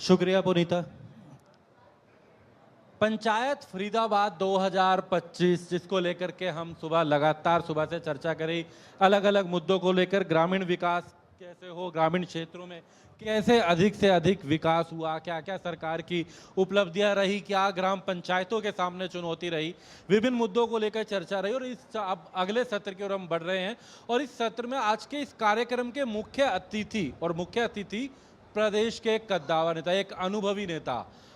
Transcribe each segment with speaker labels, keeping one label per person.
Speaker 1: शुक्रिया पुनीता। पंचायत फरीदाबाद 2025 जिसको लेकर के हम लगातार सुबह से चर्चा करें, अलग अलग मुद्दों को लेकर, ग्रामीण विकास कैसे हो, ग्रामीण क्षेत्रों में कैसे अधिक से अधिक विकास हुआ, क्या क्या सरकार की उपलब्धियां रही, क्या ग्राम पंचायतों के सामने चुनौती रही, विभिन्न मुद्दों को लेकर चर्चा रही। और इस अब अगले सत्र की ओर हम बढ़ रहे हैं और इस सत्र में आज के इस कार्यक्रम के मुख्य अतिथि प्रदेश के कद्दावर नेता, एक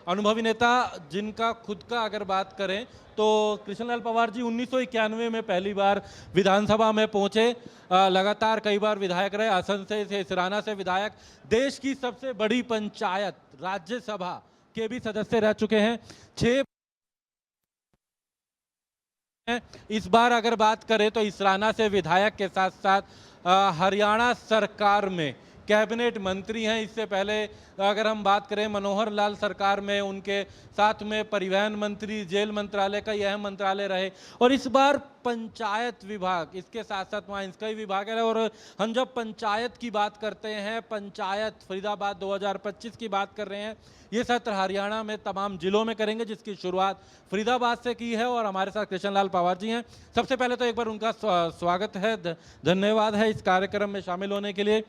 Speaker 1: अनुभवी नेता जिनका खुद का अगर बात करें तो कृष्णलाल पंवार जी 1991 में पहली बार विधानसभा में पहुंचे, लगातार कई बार विधायक रहे, असम से सिराना से विधायक, देश की सबसे बड़ी पंचायत राज्यसभा के भी सदस्य रह चुके हैं। 6 इस बार अगर बात करें तो सिराना से विधायक के साथ साथ हरियाणा सरकार में कैबिनेट मंत्री हैं। इससे पहले अगर हम बात करें मनोहर लाल सरकार में उनके साथ में परिवहन मंत्री, जेल मंत्रालय का यह मंत्रालय रहे। और इस बार पंचायत विभाग, इसके साथ साथ माइंस का ही विभाग है। और हम जब पंचायत की बात करते हैं, पंचायत फरीदाबाद 2025 की बात कर रहे हैं, ये सत्र हरियाणा में तमाम जिलों में करेंगे जिसकी शुरुआत फरीदाबाद से की है। और हमारे साथ कृष्णलाल पंवार जी हैं। सबसे पहले तो एक बार उनका स्वागत है, धन्यवाद है इस कार्यक्रम में शामिल होने के लिए।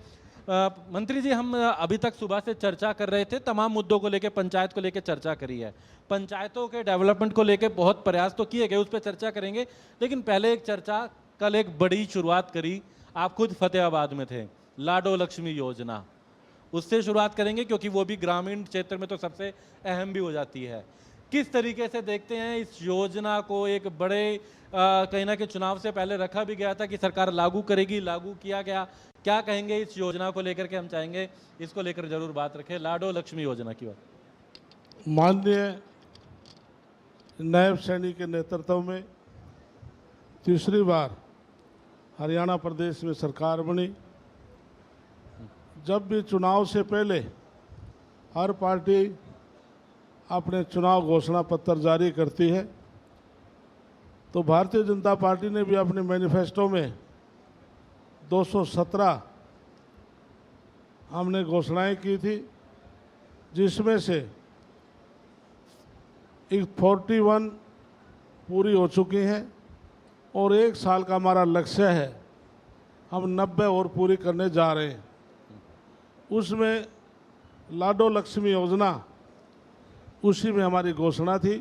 Speaker 1: मंत्री जी, हम अभी तक सुबह से चर्चा कर रहे थे, तमाम मुद्दों को लेकर, पंचायत को लेकर चर्चा करी है, पंचायतों के डेवलपमेंट को लेकर बहुत प्रयास तो किए गए, उस पर चर्चा करेंगे। लेकिन पहले एक चर्चा, कल एक बड़ी शुरुआत करी, आप खुद फतेहाबाद में थे, लाडो लक्ष्मी योजना, उससे शुरुआत करेंगे क्योंकि वो भी ग्रामीण क्षेत्र में तो सबसे अहम भी हो जाती है। किस तरीके से देखते हैं इस योजना को? एक बड़े कहीं ना कहीं चुनाव से पहले रखा भी गया था कि सरकार लागू करेगी, लागू किया गया, क्या कहेंगे इस योजना को लेकर के? हम चाहेंगे इसको लेकर जरूर बात रखें, लाडो लक्ष्मी योजना की बात।
Speaker 2: माननीय नायब सैनी के नेतृत्व में तीसरी बार हरियाणा प्रदेश में सरकार बनी। जब भी चुनाव से पहले हर पार्टी अपने चुनाव घोषणा पत्र जारी करती है, तो भारतीय जनता पार्टी ने भी अपने मैनिफेस्टो में 217 हमने घोषणाएं की थी, जिसमें से 41 पूरी हो चुकी हैं और 1 साल का हमारा लक्ष्य है, हम 90 और पूरी करने जा रहे हैं। उसमें लाडो लक्ष्मी योजना, उसी में हमारी घोषणा थी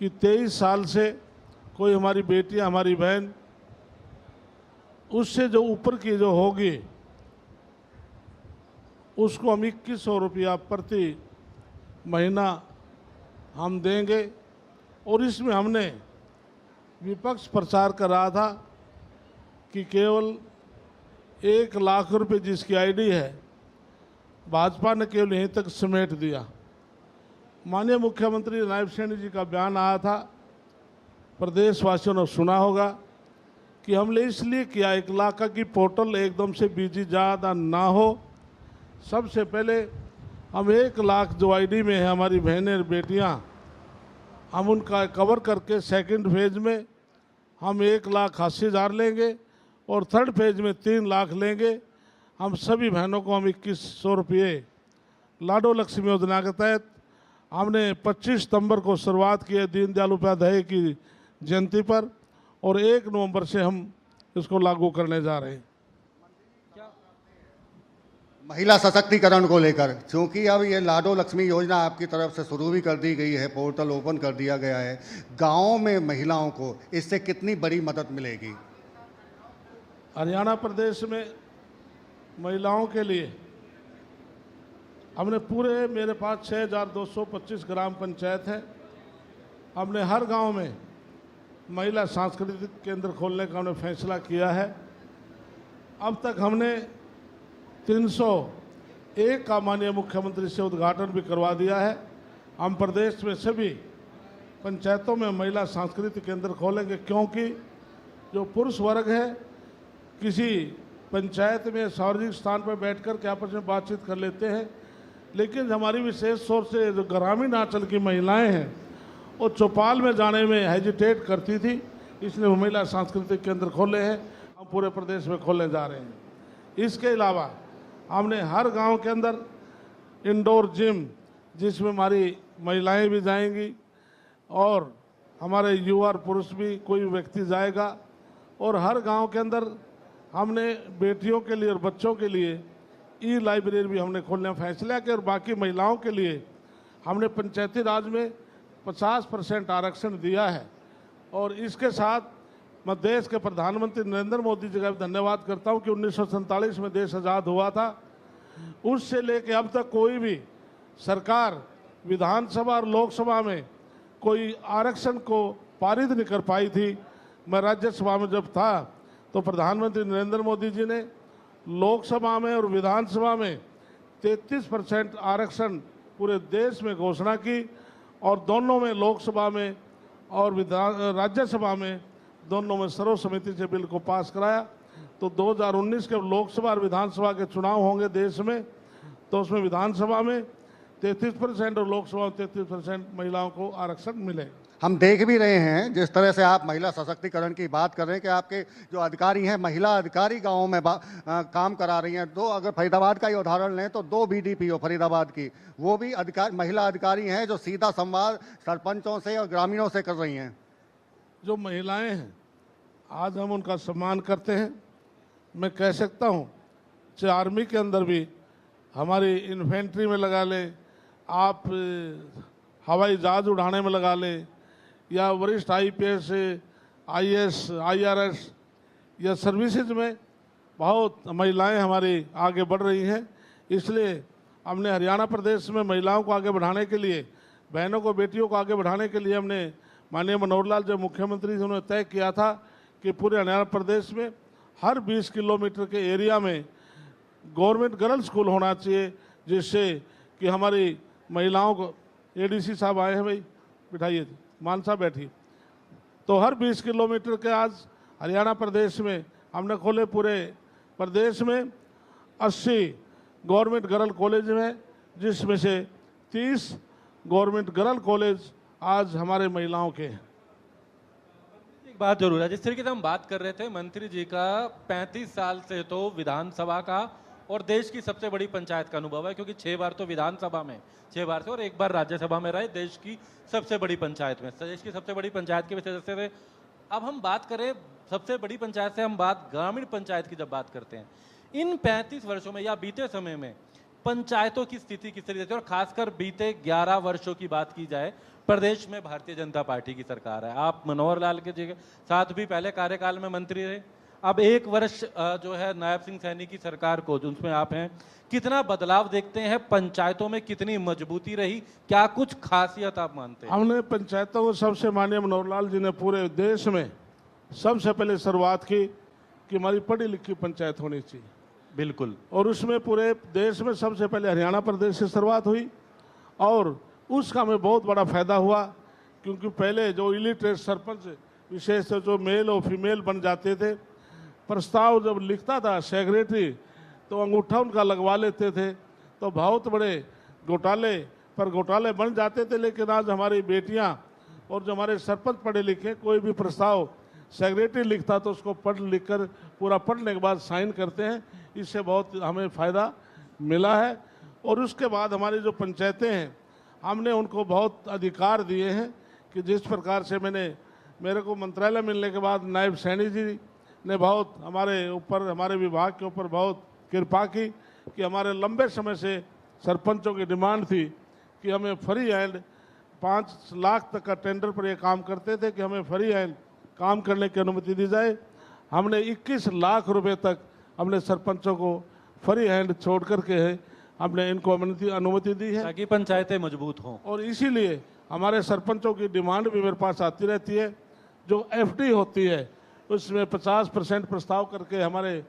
Speaker 2: कि 23 साल से कोई हमारी बेटियां, हमारी बहन, उससे जो ऊपर की जो होगी उसको हम 2100 रुपया प्रति महीना हम देंगे। और इसमें हमने विपक्ष प्रचार कर रहा था कि केवल 1 लाख रुपए जिसकी आईडी है, भाजपा ने केवल यहीं तक समेट दिया। माननीय मुख्यमंत्री नायब सैनी जी का बयान आया था, प्रदेशवासियों ने सुना होगा कि हमने इसलिए किया 1 लाख का कि पोर्टल एकदम से बिजी ज़्यादा ना हो। सबसे पहले हम 1 लाख जो आईडी में है हमारी बहनें बेटियां, हम उनका कवर करके सेकंड फेज में हम 1,80,000 लेंगे और थर्ड फेज में 3 लाख लेंगे। हम सभी बहनों को हम 2100 रुपये लाडो लक्ष्मी योजना के तहत हमने 25 सितंबर को शुरुआत की है, दीनदयाल उपाध्याय की जयंती पर, और 1 नवंबर से हम इसको लागू करने जा रहे हैं।
Speaker 3: महिला सशक्तिकरण को लेकर, क्योंकि अब ये लाडो लक्ष्मी योजना आपकी तरफ से शुरू भी कर दी गई है, पोर्टल ओपन कर दिया गया है, गांवों में महिलाओं को इससे कितनी बड़ी मदद मिलेगी?
Speaker 2: हरियाणा प्रदेश में महिलाओं के लिए हमने पूरे, मेरे पास 6225 ग्राम पंचायत है, हमने हर गांव में महिला सांस्कृतिक केंद्र खोलने का हमने फैसला किया है। अब तक हमने 301 का माननीय मुख्यमंत्री से उद्घाटन भी करवा दिया है। हम प्रदेश में सभी पंचायतों में महिला सांस्कृतिक केंद्र खोलेंगे, क्योंकि जो पुरुष वर्ग है किसी पंचायत में सार्वजनिक स्थान पर बैठकर के आपस में बातचीत कर लेते हैं, लेकिन हमारी विशेष तौर से जो ग्रामीण अंचल की महिलाएं हैं वो चौपाल में जाने में हेजिटेट करती थी, इसलिए वो महिला सांस्कृतिक केंद्र खोले हैं, हम पूरे प्रदेश में खोलने जा रहे हैं। इसके अलावा हमने हर गांव के अंदर इंडोर जिम जिसमें हमारी महिलाएं भी जाएंगी और हमारे युवा और पुरुष भी कोई व्यक्ति जाएगा। और हर गांव के अंदर हमने बेटियों के लिए और बच्चों के लिए ई लाइब्रेरी भी हमने खोलने का फैसला किया। और बाकी महिलाओं के लिए हमने पंचायती राज में 50% आरक्षण दिया है। और इसके साथ मैं देश के प्रधानमंत्री नरेंद्र मोदी जी का भी धन्यवाद करता हूं कि 1947 में देश आज़ाद हुआ था, उससे लेके अब तक कोई भी सरकार विधानसभा और लोकसभा में कोई आरक्षण को पारित नहीं कर पाई थी। मैं राज्यसभा में जब था तो प्रधानमंत्री नरेंद्र मोदी जी ने लोकसभा में और विधानसभा में 33% आरक्षण पूरे देश में घोषणा की और दोनों में लोकसभा में और राज्यसभा में दोनों में सर्वसम्मति से बिल को पास कराया। तो 2019 के लोकसभा और विधानसभा के चुनाव होंगे देश में, तो उसमें विधानसभा में 33% और लोकसभा में 33% महिलाओं को आरक्षण मिले।
Speaker 3: हम देख भी रहे हैं जिस तरह से आप महिला सशक्तिकरण की बात कर रहे हैं कि आपके जो अधिकारी हैं, महिला अधिकारी गाँव में काम करा रही हैं। दो अगर फरीदाबाद का ही उदाहरण लें तो 2 BDPO फरीदाबाद की, वो भी महिला अधिकारी हैं जो सीधा संवाद सरपंचों से और ग्रामीणों से कर रही हैं।
Speaker 2: जो महिलाएं हैं आज हम उनका सम्मान करते हैं। मैं कह सकता हूं चाहे आर्मी के अंदर भी हमारी इन्फेंट्री में लगा लें, आप हवाई जहाज उड़ाने में लगा लें, या वरिष्ठ IPS IAS IRS या सर्विसेज में बहुत महिलाएं हमारी आगे बढ़ रही हैं। इसलिए हमने हरियाणा प्रदेश में महिलाओं को आगे बढ़ाने के लिए, बहनों को, बेटियों को आगे बढ़ाने के लिए हमने माननीय मनोहर लाल जब मुख्यमंत्री थे उन्होंने तय किया था कि पूरे हरियाणा प्रदेश में हर 20 किलोमीटर के एरिया में गवर्नमेंट गर्ल्स स्कूल होना चाहिए, जिससे कि हमारी महिलाओं को ADC साहब आए हैं, भाई बिठाइए, मानसा बैठी, तो हर 20 किलोमीटर के आज हरियाणा प्रदेश में हमने खोले। पूरे प्रदेश में 80 गवर्नमेंट गर्ल कॉलेज हैं, जिसमें से 30 गवर्नमेंट गर्ल कॉलेज आज हमारे महिलाओं के हैं।
Speaker 1: एक बात जरूर है, जिस तरीके से हम बात कर रहे थे मंत्री जी का 35 साल से तो विधानसभा का और देश की सबसे बड़ी पंचायत का अनुभव है, क्योंकि 6 बार तो विधानसभा में, 6 बार से, और 1 बार राज्यसभा में रहे देश की सबसे बड़ी पंचायत में, देश की सबसे बड़ी पंचायत के सदस्य थे। अब हम बात करें सबसे बड़ी पंचायत से, हम बात ग्रामीण पंचायत की जब बात करते हैं, इन 35 वर्षों में या बीते समय में पंचायतों की स्थिति किस तरीके से, और खासकर बीते 11 वर्षों की बात की जाए, प्रदेश में भारतीय जनता पार्टी की सरकार है। आप मनोहर लाल के जी के साथ भी पहले कार्यकाल में मंत्री रहे, अब 1 वर्ष जो है नायब सिंह सैनी की सरकार को, उसमें आप हैं, कितना बदलाव देखते हैं पंचायतों में, कितनी मजबूती रही, क्या कुछ खासियत आप मानते हैं?
Speaker 2: हमने पंचायतों को सबसे माननीय मनोहर लाल जी ने पूरे देश में सबसे पहले शुरुआत की कि हमारी पढ़ी लिखी पंचायत होनी चाहिए।
Speaker 1: बिल्कुल।
Speaker 2: और उसमें पूरे देश में सबसे पहले हरियाणा प्रदेश से शुरुआत हुई और उसका हमें बहुत बड़ा फायदा हुआ, क्योंकि पहले जो इलिटरेट सरपंच विशेष जो मेल और फीमेल बन जाते थे, प्रस्ताव जब लिखता था सेक्रेटरी तो अंगूठा उनका लगवा लेते थे, तो बहुत बड़े घोटाले पर घोटाले बन जाते थे। लेकिन आज हमारी बेटियां और जो हमारे सरपंच पढ़े लिखे, कोई भी प्रस्ताव सेक्रेटरी लिखता तो उसको पढ़ लिख कर पूरा पढ़ने के बाद साइन करते हैं। इससे बहुत हमें फ़ायदा मिला है। और उसके बाद हमारी जो पंचायतें हैं, हमने उनको बहुत अधिकार दिए हैं कि जिस प्रकार से मेरे को मंत्रालय मिलने के बाद नायब सैनी जी ने बहुत हमारे ऊपर, हमारे विभाग के ऊपर बहुत कृपा की कि हमारे लंबे समय से सरपंचों की डिमांड थी कि हमें फ्री हैंड 5 लाख तक का टेंडर पर ये काम करते थे कि हमें फ्री हैंड काम करने की अनुमति दी जाए। हमने 21 लाख रुपए तक हमने सरपंचों को फ्री हैंड छोड़ करके हमने इनको अनुमति दी है,
Speaker 1: ताकि पंचायतें मजबूत हों।
Speaker 2: और इसीलिए हमारे सरपंचों की डिमांड भी मेरे पास आती रहती है। जो FD होती है उसमें 50% प्रस्ताव करके हमारे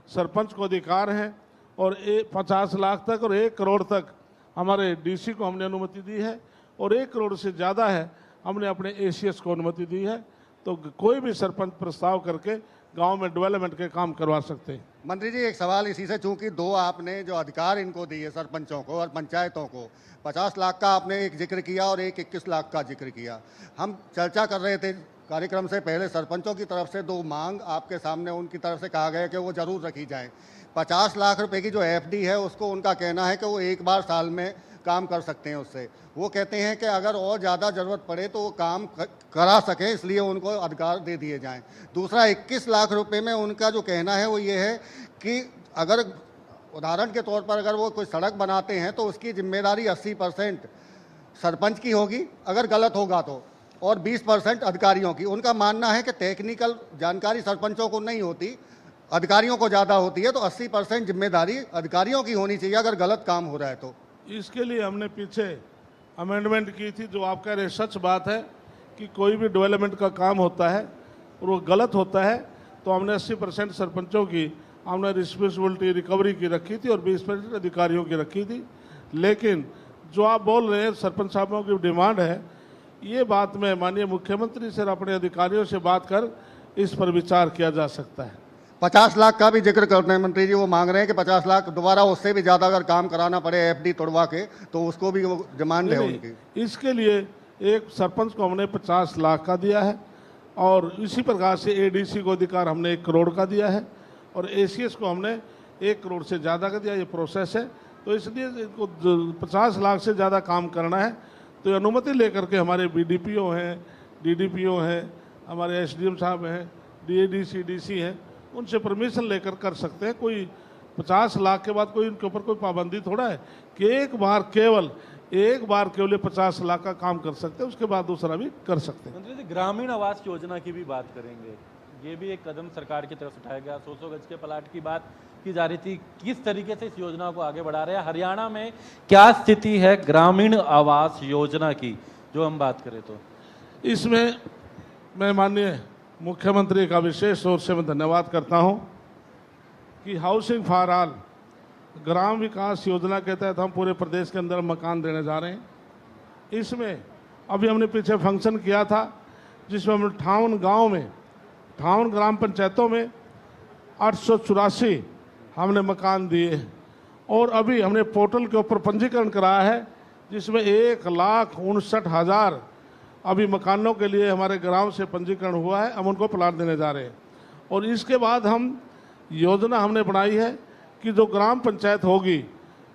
Speaker 2: सरपंच को अधिकार हैं, और 50 लाख तक और 1 करोड़ तक हमारे DC को हमने अनुमति दी है, और 1 करोड़ से ज़्यादा है हमने अपने ACS को अनुमति दी है। तो कोई भी सरपंच प्रस्ताव करके गांव में डेवलपमेंट के काम करवा सकते हैं।
Speaker 3: मंत्री जी, एक सवाल इसी से, चूंकि 2 आपने जो अधिकार इनको दिए सरपंचों को और पंचायतों को, 50 लाख का आपने एक जिक्र किया और एक 21 लाख का जिक्र किया। हम चर्चा कर रहे थे कार्यक्रम से पहले सरपंचों की तरफ से 2 मांग आपके सामने उनकी तरफ से कहा गया कि वो जरूर रखी जाए। 50 लाख रुपए की जो एफडी है उसको उनका कहना है कि वो एक बार साल में काम कर सकते हैं उससे। वो कहते हैं कि अगर और ज़्यादा ज़रूरत पड़े तो वो काम करा सकें, इसलिए उनको अधिकार दे दिए जाएं। दूसरा 21 लाख रुपए में उनका जो कहना है वो ये है कि अगर उदाहरण के तौर पर अगर वो कोई सड़क बनाते हैं तो उसकी जिम्मेदारी 80% सरपंच की होगी अगर गलत होगा तो, और 20% अधिकारियों की। उनका मानना है कि टेक्निकल जानकारी सरपंचों को नहीं होती, अधिकारियों को ज़्यादा होती है, तो 80% जिम्मेदारी अधिकारियों की होनी चाहिए अगर गलत काम हो रहा है तो।
Speaker 2: इसके लिए हमने पीछे अमेंडमेंट की थी। जो आप कह रहे सच बात है कि कोई भी डेवलपमेंट का काम होता है और वो गलत होता है तो हमने 80% सरपंचों की हमने रिस्पॉन्सिबिलिटी रिकवरी की रखी थी और 20% अधिकारियों की रखी थी। लेकिन जो आप बोल रहे हैं सरपंच साहबों की डिमांड है, ये बात में माननीय मुख्यमंत्री से अपने अधिकारियों से बात कर इस पर विचार किया जा सकता है।
Speaker 3: 50 लाख का भी जिक्र करते हैं मंत्री जी। वो मांग रहे हैं कि 50 लाख दोबारा उससे भी ज़्यादा अगर काम कराना पड़े एफडी तोड़वा के तो उसको भी वो डिमांड है उनकी।
Speaker 2: इसके लिए एक सरपंच को हमने 50 लाख का दिया है और इसी प्रकार से एडीसी को अधिकार हमने 1 करोड़ का दिया है और एसीएस को हमने 1 करोड़ से ज़्यादा का दिया। ये प्रोसेस है, तो इसलिए इनको 50 लाख से ज़्यादा काम करना है तो अनुमति लेकर के हमारे बीडीपीओ हैं, डीडीपीओ हैं, हमारे एसडीएम साहब हैं, डीएडीसी डीसी हैं, उनसे परमिशन लेकर कर सकते हैं। कोई 50 लाख के बाद कोई उनके ऊपर कोई पाबंदी थोड़ा है कि एक बार केवल 50 लाख का काम कर सकते हैं, उसके बाद दूसरा भी कर सकते हैं।
Speaker 1: मंत्री जी, ग्रामीण आवास योजना की भी बात करेंगे। ये भी एक कदम सरकार की तरफ से उठाया गया। 100 गज के प्लाट की बात की जा रही थी, किस तरीके से इस योजना को आगे बढ़ा रहे हैं? हरियाणा में क्या स्थिति है ग्रामीण आवास योजना की जो हम बात करें तो?
Speaker 2: इसमें मैं माननीय मुख्यमंत्री का विशेष तौर से मैं धन्यवाद करता हूं कि हाउसिंग फॉर ऑल ग्राम विकास योजना के तहत हम पूरे प्रदेश के अंदर मकान देने जा रहे हैं। इसमें अभी हमने पीछे फंक्शन किया था जिसमें हम 58 गाँव में 58 ग्राम पंचायतों में 884 हमने मकान दिए और अभी हमने पोर्टल के ऊपर पंजीकरण कराया है जिसमें 1,59,000 अभी मकानों के लिए हमारे गांव से पंजीकरण हुआ है। हम उनको प्लाट देने जा रहे हैं और इसके बाद हम योजना हमने बनाई है कि जो ग्राम पंचायत होगी,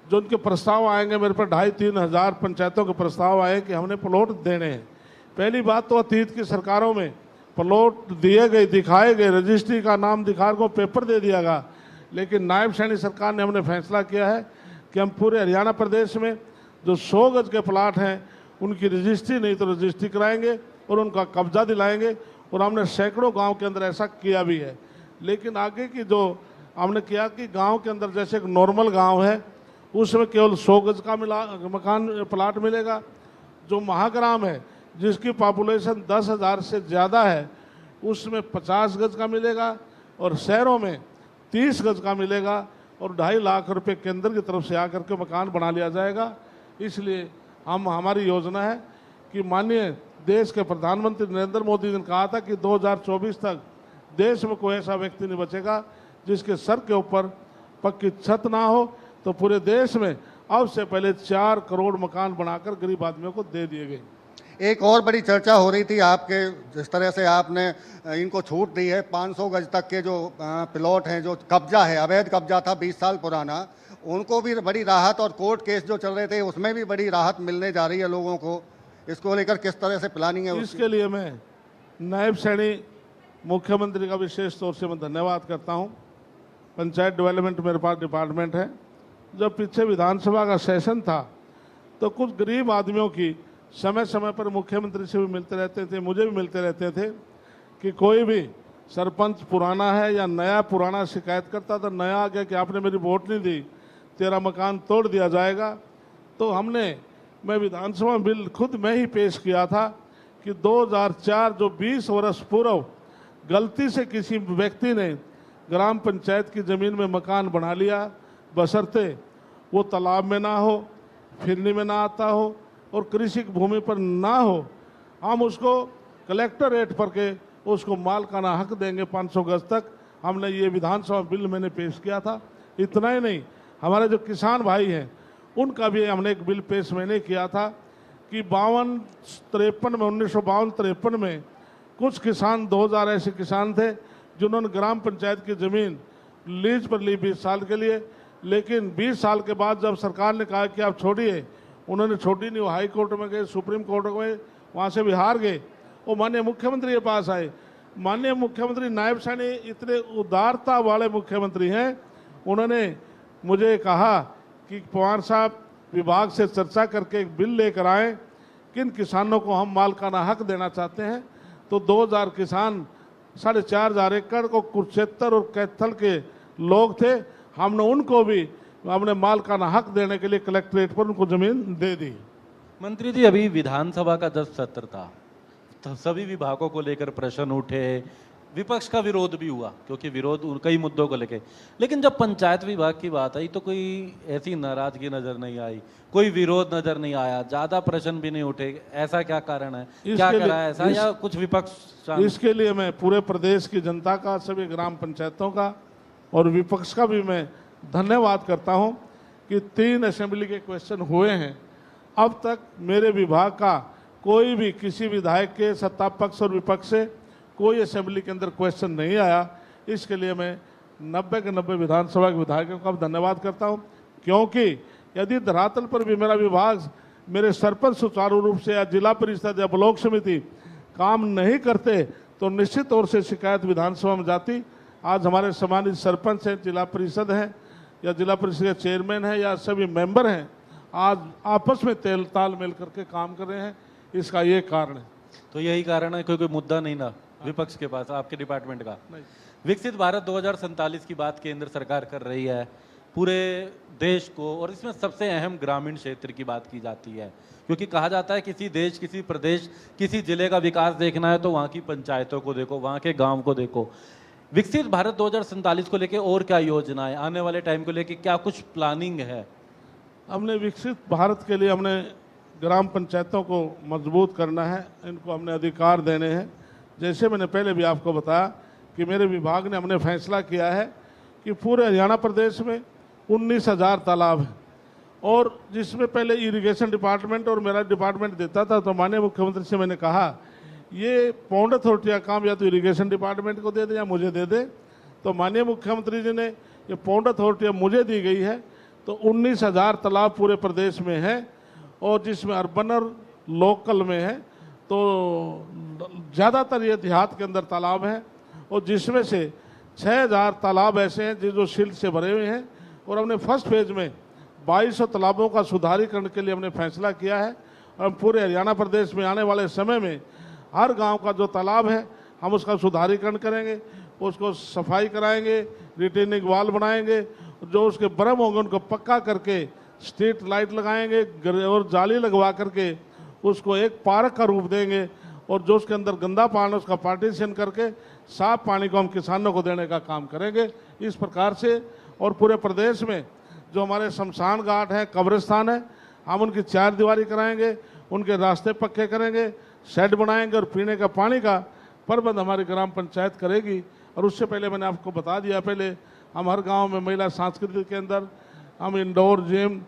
Speaker 2: जो उनके प्रस्ताव आएंगे, मेरे पर 2,500-3 हज़ार पंचायतों के प्रस्ताव आए कि हमने प्लॉट देने हैं। पहली बात तो अतीत की सरकारों में प्लॉट दिए गए, दिखाए गए, रजिस्ट्री का नाम दिखा को पेपर दे दिया गया, लेकिन नायब सैनी सरकार ने हमने फैसला किया है कि हम पूरे हरियाणा प्रदेश में जो 100 गज के प्लाट हैं उनकी रजिस्ट्री नहीं तो रजिस्ट्री कराएंगे और उनका कब्जा दिलाएंगे और हमने सैकड़ों गांव के अंदर ऐसा किया भी है। लेकिन आगे की जो हमने किया कि गांव के अंदर जैसे एक नॉर्मल गांव है उसमें केवल 100 गज का मकान प्लाट मिलेगा। जो महाग्राम है जिसकी पॉपुलेशन 10,000 से ज़्यादा है उसमें 50 गज का मिलेगा और शहरों में 30 गज का मिलेगा और 2.5 लाख रुपए केंद्र की तरफ से आकर के मकान बना लिया जाएगा। इसलिए हमारी योजना है कि माननीय देश के प्रधानमंत्री नरेंद्र मोदी ने कहा था कि 2024 तक देश में कोई ऐसा व्यक्ति नहीं बचेगा जिसके सर के ऊपर पक्की छत ना हो। तो पूरे देश में अब से पहले 4 करोड़ मकान बनाकर गरीब आदमियों को दे दिए गए।
Speaker 3: एक और बड़ी चर्चा हो रही थी आपके, जिस तरह से आपने इनको छूट दी है 500 गज तक के जो प्लॉट हैं, जो कब्जा है, अवैध कब्जा था 20 साल पुराना, उनको भी बड़ी राहत और कोर्ट केस जो चल रहे थे उसमें भी बड़ी राहत मिलने जा रही है लोगों को। इसको लेकर किस तरह से प्लानिंग है?
Speaker 2: इसके लिए मैं नायब सैनी मुख्यमंत्री का विशेष तौर से मैं धन्यवाद करता हूं। पंचायत डेवलपमेंट मेरे पास डिपार्टमेंट है। जब पीछे विधानसभा का सेशन था तो कुछ गरीब आदमियों की समय समय पर मुख्यमंत्री से भी मिलते रहते थे, मुझे भी मिलते रहते थे कि कोई भी सरपंच पुराना है या नया पुराना शिकायत करता था, नया आ गया कि आपने मेरी वोट नहीं दी, तेरा मकान तोड़ दिया जाएगा। तो मैं विधानसभा बिल खुद मैं ही पेश किया था कि 2004 जो 20 वर्ष पूर्व गलती से किसी व्यक्ति ने ग्राम पंचायत की ज़मीन में मकान बना लिया, बशर्ते वो तालाब में ना हो, फिरनी में ना आता हो और कृषि भूमि पर ना हो, हम उसको कलेक्टर रेट पर के उसको मालिकाना हक देंगे 500 गज तक। हमने ये विधानसभा बिल मैंने पेश किया था। इतना ही नहीं, हमारे जो किसान भाई हैं उनका भी हमने एक बिल पेश मैंने किया था कि 1952-53 में कुछ किसान 2000 ऐसे किसान थे जिन्होंने ग्राम पंचायत की ज़मीन लीज पर ली 20 साल के लिए, लेकिन 20 साल के बाद जब सरकार ने कहा कि आप छोड़िए, उन्होंने छोड़ी नहीं। वो हाई कोर्ट में गए, सुप्रीम कोर्ट में, वहाँ से भी हार गए। वो माननीय मुख्यमंत्री के पास आए। माननीय मुख्यमंत्री नायब साहनी इतने उदारता वाले मुख्यमंत्री हैं, उन्होंने मुझे कहा कि पवार साहब विभाग से चर्चा करके एक बिल लेकर आए, किन किसानों को हम मालकाना हक देना चाहते हैं। तो 2000 किसान 4500 एकड़ को कुरुक्षेत्र और कैथल के लोग थे, हमने उनको भी हमने मालकाना हक देने के लिए कलेक्ट्रेट पर उनको जमीन दे दी।
Speaker 1: मंत्री जी, अभी विधानसभा का 10 सत्र था, तो सभी विभागों को लेकर प्रश्न उठे, विपक्ष का विरोध भी हुआ क्योंकि विरोध कई मुद्दों को लेकर, लेकिन जब पंचायत विभाग की बात आई तो कोई ऐसी नाराजगी नजर नहीं आई, कोई विरोध नजर नहीं आया, ज्यादा प्रश्न भी नहीं उठे। ऐसा क्या कारण है, क्या करा है ऐसा, या कुछ विपक्ष?
Speaker 2: इसके लिए मैं पूरे प्रदेश की जनता का, सभी ग्राम पंचायतों का और विपक्ष का भी मैं धन्यवाद करता हूं कि 3 असेंबली के क्वेश्चन हुए हैं। अब तक मेरे विभाग का कोई भी किसी विधायक के सत्ता पक्ष और विपक्ष से कोई असेंबली के अंदर क्वेश्चन नहीं आया। इसके लिए मैं 90 के 90 विधानसभा के विधायकों का धन्यवाद करता हूं, क्योंकि यदि धरातल पर भी मेरा विभाग, मेरे सरपंच सुचारू रूप से या जिला परिषद या ब्लॉक समिति काम नहीं करते तो निश्चित तौर से शिकायत विधानसभा में जाती। आज हमारे सम्मानित सरपंच हैं, जिला परिषद हैं या जिला परिषद के चेयरमैन हैं या सभी मेंबर हैं, आज आपस में तालमेल करके काम कर रहे हैं। इसका ये कारण है।
Speaker 1: तो यही कारण है कोई मुद्दा नहीं ना विपक्ष के पास आपके डिपार्टमेंट का?
Speaker 2: नहीं।
Speaker 1: विकसित भारत 2047 की बात केंद्र सरकार कर रही है पूरे देश को, और इसमें सबसे अहम ग्रामीण क्षेत्र की बात की जाती है, क्योंकि कहा जाता है किसी देश, किसी प्रदेश, किसी जिले का विकास देखना है तो वहाँ की पंचायतों को देखो, वहाँ के गांव को देखो। विकसित भारत 2047 को लेके और क्या योजनाएं, आने वाले टाइम को लेके क्या कुछ प्लानिंग है?
Speaker 2: हमने विकसित भारत के लिए हमने ग्राम पंचायतों को मजबूत करना है, इनको हमने अधिकार देने हैं। जैसे मैंने पहले भी आपको बताया कि मेरे विभाग ने हमने फैसला किया है कि पूरे हरियाणा प्रदेश में 19,000 तालाब हैं, और जिसमें पहले इरिगेशन डिपार्टमेंट और मेरा डिपार्टमेंट देता था, तो माननीय मुख्यमंत्री से मैंने कहा ये पौंड अथॉरिटी का काम या तो इरिगेशन डिपार्टमेंट को दे दे या मुझे दे दे। तो माननीय मुख्यमंत्री जी ने ये पौंड अथॉरिटी मुझे दी गई है, तो 19,000 तालाब पूरे प्रदेश में है, और जिसमें अर्बन और लोकल में है, तो ज़्यादातर ये देहात के अंदर तालाब हैं, और जिसमें से 6,000 तालाब ऐसे हैं जो सिल्ट से भरे हुए हैं। और हमने फर्स्ट फेज में 2200 तालाबों का सुधारीकरण के लिए हमने फैसला किया है, और पूरे हरियाणा प्रदेश में आने वाले समय में हर गांव का जो तालाब है हम उसका सुधारीकरण करेंगे, उसको सफाई कराएंगे, रिटेनिंग वाल बनाएंगे, जो उसके बर्म होंगे उनको पक्का करके स्ट्रीट लाइट लगाएंगे और जाली लगवा करके उसको एक पार्क का रूप देंगे, और जो उसके अंदर गंदा पानी उसका पार्टीशन करके साफ पानी को हम किसानों को देने का काम करेंगे। इस प्रकार से और पूरे प्रदेश में जो हमारे शमशान घाट हैं, कब्रिस्तान है, हम उनकी 4 दीवारी कराएंगे, उनके रास्ते पक्के करेंगे, शेड बनाएंगे, और पीने का पानी का प्रबंध हमारी ग्राम पंचायत करेगी। और उससे पहले मैंने आपको बता दिया, पहले हम हर गांव में महिला सांस्कृतिक के अंदर हम इंडोर जिम,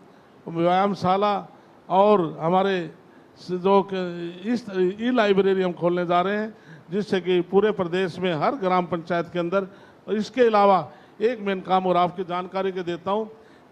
Speaker 2: व्यायामशाला और हमारे जो इस ई लाइब्रेरी हम खोलने जा रहे हैं, जिससे कि पूरे प्रदेश में हर ग्राम पंचायत के अंदर। और इसके अलावा एक मेन काम और आपकी जानकारी के देता हूं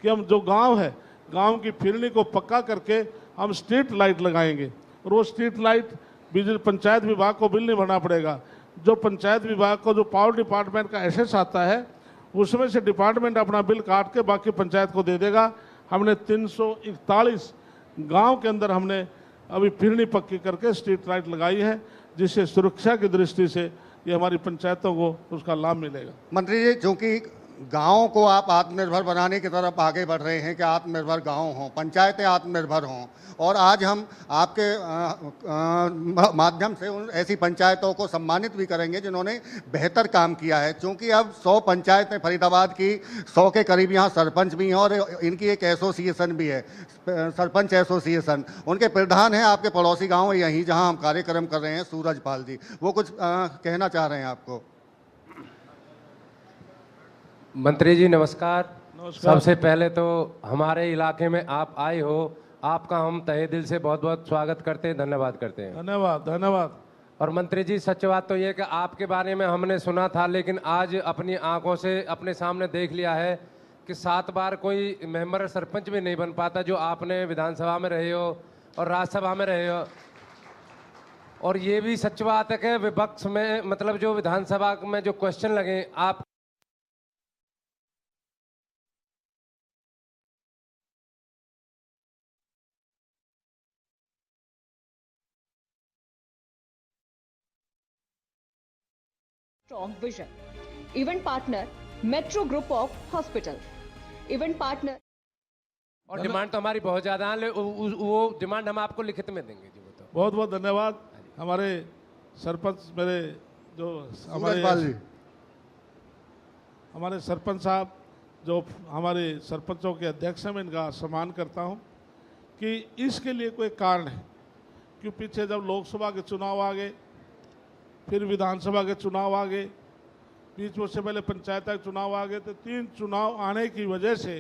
Speaker 2: कि हम जो गांव है, गांव की फिरनी को पक्का करके हम स्ट्रीट लाइट लगाएंगे, और वो स्ट्रीट लाइट बिजली पंचायत विभाग को बिल नहीं भरना पड़ेगा। जो पंचायत विभाग को जो पावर डिपार्टमेंट का एसेस आता है, उसमें से डिपार्टमेंट अपना बिल काट के बाकी पंचायत को दे देगा। हमने 341 गांव के अंदर हमने अभी फिरनी पक्की करके स्ट्रीट लाइट लगाई है, जिससे सुरक्षा की दृष्टि से ये हमारी पंचायतों को उसका लाभ मिलेगा।
Speaker 3: मंत्री जी, चूंकि गाँव को आप आत्मनिर्भर बनाने की तरफ आगे बढ़ रहे हैं कि आत्मनिर्भर गाँव हों, पंचायतें आत्मनिर्भर हों, और आज हम आपके माध्यम से उन ऐसी पंचायतों को सम्मानित भी करेंगे जिन्होंने बेहतर काम किया है। चूंकि अब 100 पंचायतें फरीदाबाद की, 100 के करीब यहाँ सरपंच भी हैं, और इनकी एक एसोसिएशन भी है, सरपंच एसोसिएशन। उनके प्रधान हैं आपके पड़ोसी गाँव यहीं जहाँ हम कार्यक्रम कर रहे हैं, सूरजपाल जी, वो कुछ कहना चाह रहे हैं आपको।
Speaker 4: मंत्री जी नमस्कार।
Speaker 2: नमस्कार।
Speaker 4: सबसे पहले तो हमारे इलाके में आप आए हो, आपका हम तहे दिल से बहुत बहुत स्वागत करते हैं, धन्यवाद करते हैं।
Speaker 2: धन्यवाद धन्यवाद।
Speaker 4: और मंत्री जी सच बात तो ये है कि आपके बारे में हमने सुना था, लेकिन आज अपनी आंखों से अपने सामने देख लिया है कि 7 बार कोई मेंबर सरपंच भी नहीं बन पाता जो आपने विधानसभा में रहे हो और राज्यसभा में रहे हो। और ये भी सच बात है कि विपक्ष में मतलब जो विधानसभा में जो क्वेश्चन लगे आप
Speaker 5: Strong vision. Event partner, Metro Group of Hospital. Event partner.
Speaker 4: और डिमांड तो हमारी बहुत ज्यादा है, वो डिमांड हम आपको लिखित में देंगे जी। वो तो
Speaker 2: बहुत बहुत धन्यवाद हमारे सरपंच, मेरे जो
Speaker 3: सूरजपाल जी।
Speaker 2: हमारे सरपंच साहब जो हमारे सरपंचों के अध्यक्ष हैं, मैं इनका सम्मान करता हूं कि इसके लिए कोई कारण है कि पीछे जब लोकसभा के चुनाव आ गए, फिर विधानसभा के चुनाव आ गए, बीच में से पहले पंचायत के चुनाव आ गए, तो 3 चुनाव आने की वजह से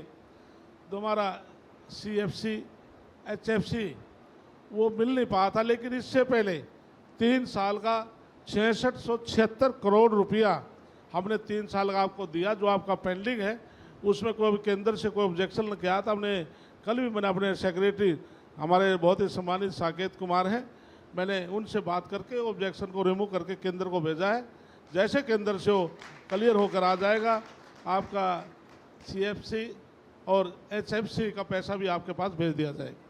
Speaker 2: जो हमारा CFC HFC वो मिल नहीं पाया था। लेकिन इससे पहले 3 साल का 6676 करोड़ रुपया हमने 3 साल का आपको दिया। जो आपका पेंडिंग है उसमें कोई केंद्र से कोई ऑब्जेक्शन नहीं किया था। हमने कल भी मैंने अपने सेक्रेटरी हमारे बहुत ही सम्मानित साकेत कुमार हैं, मैंने उनसे बात करके ऑब्जेक्शन को रिमूव करके केंद्र को भेजा है। जैसे केंद्र से वो क्लियर होकर आ जाएगा, आपका CFC और HFC का पैसा भी आपके पास भेज दिया जाएगा।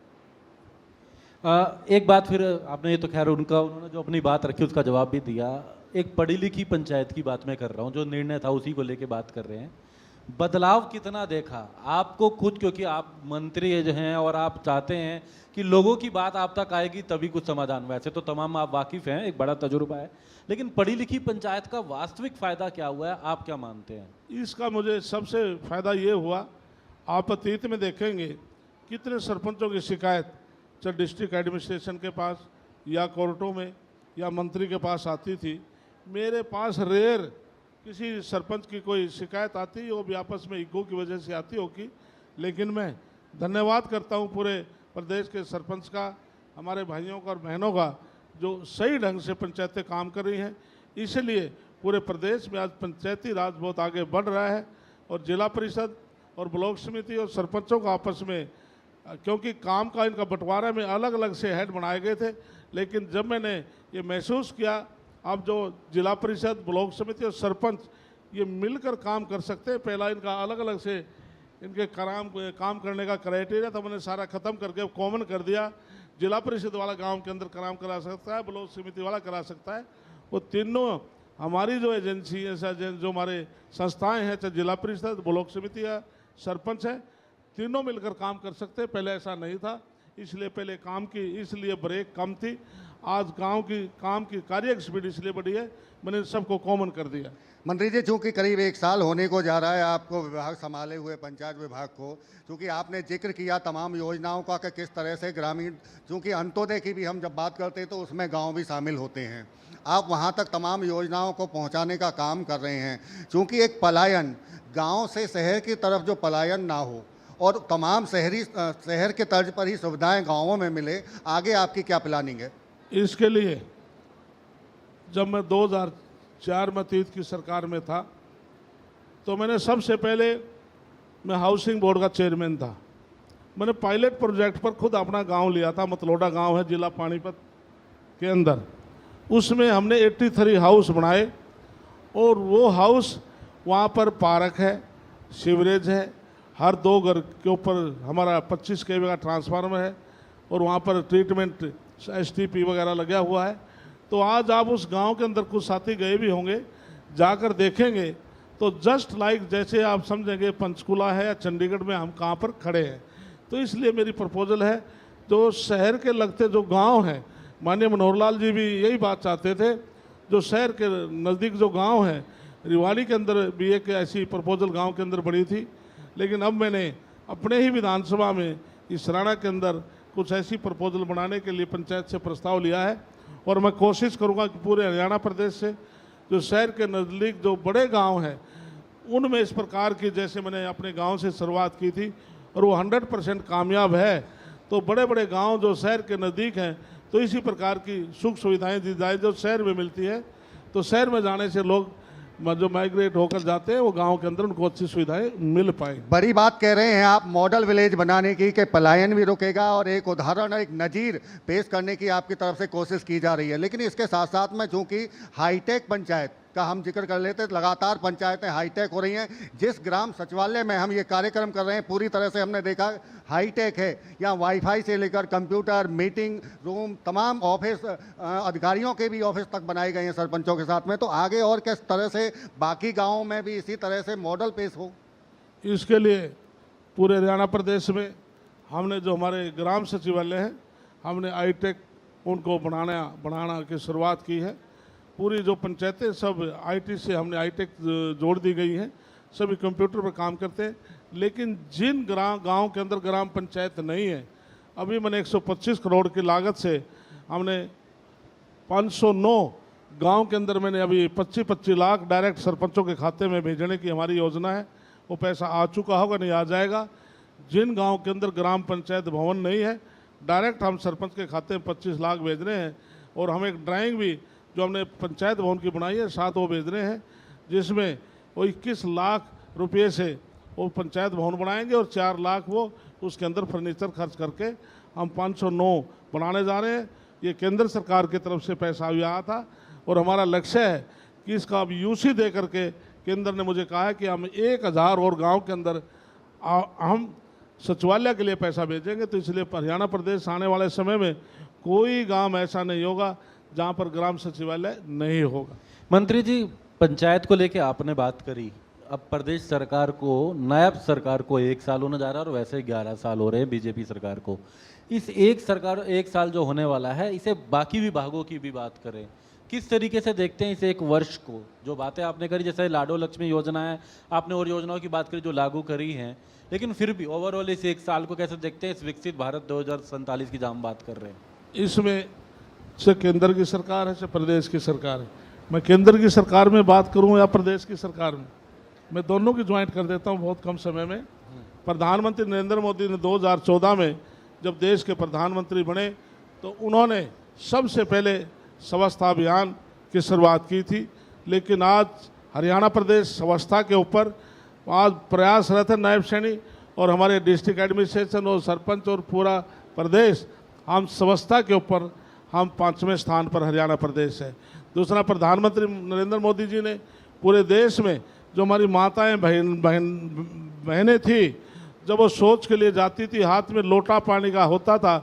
Speaker 1: एक बात फिर आपने, ये तो खैर उन्होंने जो अपनी बात रखी उसका जवाब भी दिया। एक पढ़ी लिखी पंचायत की बात मैं कर रहा हूँ, जो निर्णय था उसी को लेके बात कर रहे हैं। बदलाव कितना देखा आपको खुद, क्योंकि आप मंत्री जो हैं और आप चाहते हैं कि लोगों की बात आप तक आएगी तभी कुछ समाधान। वैसे तो तमाम आप वाकिफ़ हैं, एक बड़ा तजुर्बा है, लेकिन पढ़ी लिखी पंचायत का वास्तविक फ़ायदा क्या हुआ है, आप क्या मानते हैं?
Speaker 2: इसका मुझे सबसे फ़ायदा ये हुआ, आप अतीत में देखेंगे कितने सरपंचों की शिकायत चाहे डिस्ट्रिक्ट एडमिनिस्ट्रेशन के पास या कोर्टों में या मंत्री के पास आती थी। मेरे पास रेयर किसी सरपंच की कोई शिकायत आती, वो भी आपस में ईगो की वजह से आती होगी। लेकिन मैं धन्यवाद करता हूँ पूरे प्रदेश के सरपंच का, हमारे भाइयों का और बहनों का, जो सही ढंग से पंचायतें काम कर रही हैं। इसलिए पूरे प्रदेश में आज पंचायती राज बहुत आगे बढ़ रहा है। और जिला परिषद और ब्लॉक समिति और सरपंचों का आपस में, क्योंकि काम का इनका बंटवारा में अलग अलग से हेड बनाए गए थे, लेकिन जब मैंने ये महसूस किया अब जो जिला परिषद, ब्लॉक समिति और सरपंच ये मिलकर काम कर सकते हैं। पहला इनका अलग अलग से इनके काम करने का क्राइटेरिया था, मैंने सारा ख़त्म करके कॉमन कर दिया। जिला परिषद वाला गांव के अंदर काम करा सकता है, ब्लॉक समिति वाला करा सकता है। वो तीनों हमारी जो एजेंसी है, जो हमारे संस्थाएं हैं, चाहे जिला परिषद, ब्लॉक समिति या सरपंच है, तीनों मिलकर काम कर सकते हैं। पहले ऐसा नहीं था, इसलिए पहले काम की इसलिए ब्रेक कम थी। आज गांव की काम की कार्य स्पीड इसलिए बढ़ी है, मैंने सबको कॉमन कर दिया।
Speaker 3: मंत्री जी, चूंकि करीब 1 साल होने को जा रहा है आपको विभाग संभाले हुए, पंचायत विभाग को, चूंकि आपने जिक्र किया तमाम योजनाओं का कि किस तरह से ग्रामीण, चूंकि अंत्योदय की भी हम जब बात करते हैं तो उसमें गांव भी शामिल होते हैं, आप वहां तक तमाम योजनाओं को पहुंचाने का काम कर रहे हैं। चूंकि एक पलायन गाँव से शहर की तरफ जो पलायन ना हो और तमाम शहर के तर्ज पर ही सुविधाएँ गाँवों में मिले, आगे आपकी क्या प्लानिंग है?
Speaker 2: इसके लिए जब मैं 2004 में अतीत की सरकार में था तो मैंने सबसे पहले, मैं हाउसिंग बोर्ड का चेयरमैन था, मैंने पायलट प्रोजेक्ट पर खुद अपना गांव लिया था। मतलोडा गांव है जिला पानीपत के अंदर, उसमें हमने 83 हाउस बनाए। और वो हाउस वहाँ पर पार्क है, सीवरेज है, हर 2 घर के ऊपर हमारा 25 kV का ट्रांसफार्मर है और वहाँ पर ट्रीटमेंट STP वगैरह लगा हुआ है। तो आज आप उस गांव के अंदर, कुछ साथी गए भी होंगे, जाकर देखेंगे तो जस्ट लाइक जैसे आप समझेंगे पंचकुला है या चंडीगढ़ में हम कहाँ पर खड़े हैं। तो इसलिए मेरी प्रपोजल है, जो शहर के लगते जो गांव हैं, माननीय मनोहर लाल जी भी यही बात चाहते थे, जो शहर के नज़दीक जो गांव है, रिवाड़ी के अंदर भी एक ऐसी प्रपोजल गांव के अंदर बड़ी थी। लेकिन अब मैंने अपने ही विधानसभा में इस राणा के अंदर कुछ ऐसी प्रपोजल बनाने के लिए पंचायत से प्रस्ताव लिया है। और मैं कोशिश करूंगा कि पूरे हरियाणा प्रदेश से जो शहर के नज़दीक जो बड़े गांव हैं, उनमें इस प्रकार की, जैसे मैंने अपने गांव से शुरुआत की थी और वो 100% कामयाब है, तो बड़े बड़े गांव जो शहर के नज़दीक हैं, तो तो इसी प्रकार की सुख सुविधाएं दी जाए जो शहर में मिलती है। तो शहर में जाने से लोग जो माइग्रेट होकर जाते हैं वो गांव के अंदर उनको अच्छी सुविधाएं मिल पाए।
Speaker 3: बड़ी बात कह रहे हैं आप मॉडल विलेज बनाने की कि पलायन भी रुकेगा, और एक उदाहरण एक नज़ीर पेश करने की आपकी तरफ से कोशिश की जा रही है। लेकिन इसके साथ साथ में चूंकि हाईटेक पंचायत का हम जिक्र कर लेते, लगातार पंचायतें हाईटेक हो रही हैं। जिस ग्राम सचिवालय में हम ये कार्यक्रम कर रहे हैं पूरी तरह से हमने देखा हाईटेक है। यहाँ वाईफाई से लेकर कंप्यूटर, मीटिंग रूम, तमाम ऑफिस, अधिकारियों के भी ऑफिस तक बनाए गए हैं सरपंचों के साथ में। तो आगे और किस तरह से बाकी गाँवों में भी इसी तरह से मॉडल पेश हो,
Speaker 2: इसके लिए पूरे हरियाणा प्रदेश में हमने जो हमारे ग्राम सचिवालय हैं हमने हाईटेक उनको बनाना की शुरुआत की है। पूरी जो पंचायतें सब आईटी से हमने हाईटेक जोड़ दी गई हैं, सभी कंप्यूटर पर काम करते हैं। लेकिन जिन गांव के अंदर ग्राम पंचायत नहीं है, अभी मैंने 125 करोड़ की लागत से हमने 509 गांव के अंदर मैंने अभी 25-25 लाख डायरेक्ट सरपंचों के खाते में भेजने की हमारी योजना है। वो पैसा आ चुका होगा, नहीं आ जाएगा। जिन गांव के अंदर ग्राम पंचायत भवन नहीं है, डायरेक्ट हम सरपंच के खाते में 25 लाख भेज रहे हैं। और हम एक ड्राइंग भी जो हमने पंचायत भवन की बनाई है 7 वो भेज रहे हैं, जिसमें वो 21 लाख रुपये से वो पंचायत भवन बनाएंगे और 4 लाख वो उसके अंदर फर्नीचर खर्च करके हम 509 बनाने जा रहे हैं। ये केंद्र सरकार की तरफ से पैसा भी आया था और हमारा लक्ष्य है कि इसका अब यूसी दे करके केंद्र ने मुझे कहा है कि हम 1000 और गांव के अंदर हम सचिवालय के लिए पैसा भेजेंगे। तो इसलिए हरियाणा प्रदेश आने वाले समय में कोई गांव ऐसा नहीं होगा जहां पर ग्राम सचिवालय नहीं होगा।
Speaker 1: मंत्री जी, पंचायत को लेके आपने बात करी, अब प्रदेश सरकार को, नायब सरकार को 1 साल होने जा रहा है और वैसे 11 साल हो रहे हैं बीजेपी सरकार को। इस 1 साल जो होने वाला है, इसे बाकी विभागों की भी बात करें, किस तरीके से देखते हैं इस 1 वर्ष को? जो बातें आपने करी, जैसे लाडो लक्ष्मी योजना है, आपने और योजनाओं की बात करी जो लागू करी हैं, लेकिन फिर भी ओवरऑल इस 1 साल को कैसे देखते हैं, इस विकसित भारत 2047 की जहाँ हम बात कर रहे हैं?
Speaker 2: इसमें से केंद्र की सरकार है, से प्रदेश की सरकार है। मैं केंद्र की सरकार में बात करूं या प्रदेश की सरकार में, मैं दोनों की ज्वाइंट कर देता हूं बहुत कम समय में। प्रधानमंत्री नरेंद्र मोदी ने 2014 में जब देश के प्रधानमंत्री बने तो उन्होंने सबसे पहले स्वच्छता अभियान की शुरुआत की थी। लेकिन आज हरियाणा प्रदेश स्वच्छता के ऊपर आज प्रयासरत है। नायब सैनी और हमारे डिस्ट्रिक्ट एडमिनिस्ट्रेशन और सरपंच और पूरा प्रदेश, हम स्वच्छता के ऊपर हम 5वें स्थान पर हरियाणा प्रदेश है। दूसरा, प्रधानमंत्री नरेंद्र मोदी जी ने पूरे देश में जो हमारी माताएं बहनें थी, जब वो शौच के लिए जाती थी, हाथ में लोटा पानी का होता था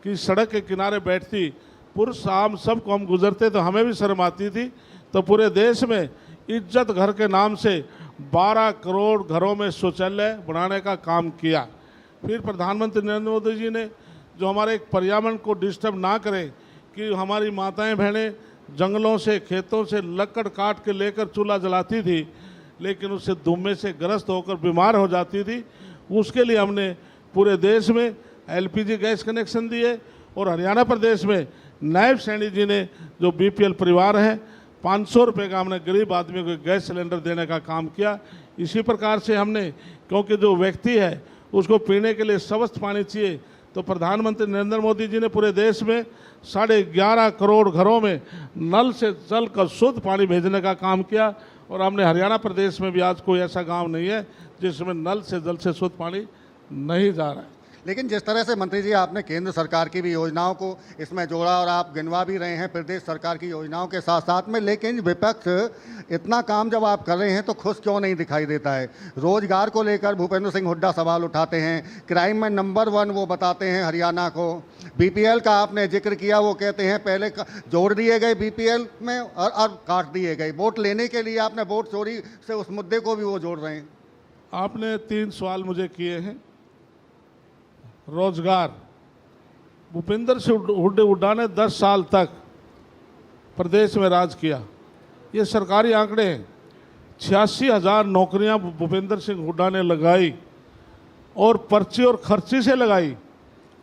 Speaker 2: कि सड़क के किनारे बैठती, पुरुष आम सबको हम गुजरते तो हमें भी शर्म आती थी। तो पूरे देश में इज्जत घर के नाम से 12 करोड़ घरों में शौचालय बनाने का काम किया। फिर प्रधानमंत्री नरेंद्र मोदी जी ने जो हमारे पर्यावरण को डिस्टर्ब ना करें, कि हमारी माताएं बहनें जंगलों से, खेतों से लकड़ काट के लेकर चूल्हा जलाती थी, लेकिन उससे धुएं से ग्रस्त होकर बीमार हो जाती थी। उसके लिए हमने पूरे देश में एलपीजी गैस कनेक्शन दिए। और हरियाणा प्रदेश में नायब सैनी जी ने जो बीपीएल परिवार हैं 500 रुपये का हमने गरीब आदमी को गैस सिलेंडर देने का काम किया। इसी प्रकार से हमने, क्योंकि जो व्यक्ति है उसको पीने के लिए स्वच्छ पानी चाहिए, तो प्रधानमंत्री नरेंद्र मोदी जी ने पूरे देश में 11.5 करोड़ घरों में नल से जल का शुद्ध पानी भेजने का काम किया। और हमने हरियाणा प्रदेश में भी आज कोई ऐसा गांव नहीं है जिसमें नल से जल से शुद्ध पानी नहीं जा रहा है।
Speaker 3: लेकिन जिस तरह से मंत्री जी आपने केंद्र सरकार की भी योजनाओं को इसमें जोड़ा और आप गिनवा भी रहे हैं प्रदेश सरकार की योजनाओं के साथ साथ में, लेकिन विपक्ष इतना काम जब आप कर रहे हैं तो खुश क्यों नहीं दिखाई देता है? रोजगार को लेकर भूपेंद्र सिंह हुड्डा सवाल उठाते हैं, क्राइम में नंबर 1 वो बताते हैं हरियाणा को। बीपीएल का आपने जिक्र किया, वो कहते हैं पहले जोड़ दिए गए बीपीएल में और काट दिए गए। वोट लेने के लिए आपने वोट चोरी से उस मुद्दे को भी वो जोड़ रहे हैं।
Speaker 2: आपने 3 सवाल मुझे किए हैं। रोजगार, भूपेंद्र सिंह हुड्डा ने 10 साल तक प्रदेश में राज किया। ये सरकारी आंकड़े हैं। 86,000 नौकरियां भूपेंद्र सिंह हुड्डा ने लगाई और पर्ची और खर्ची से लगाई।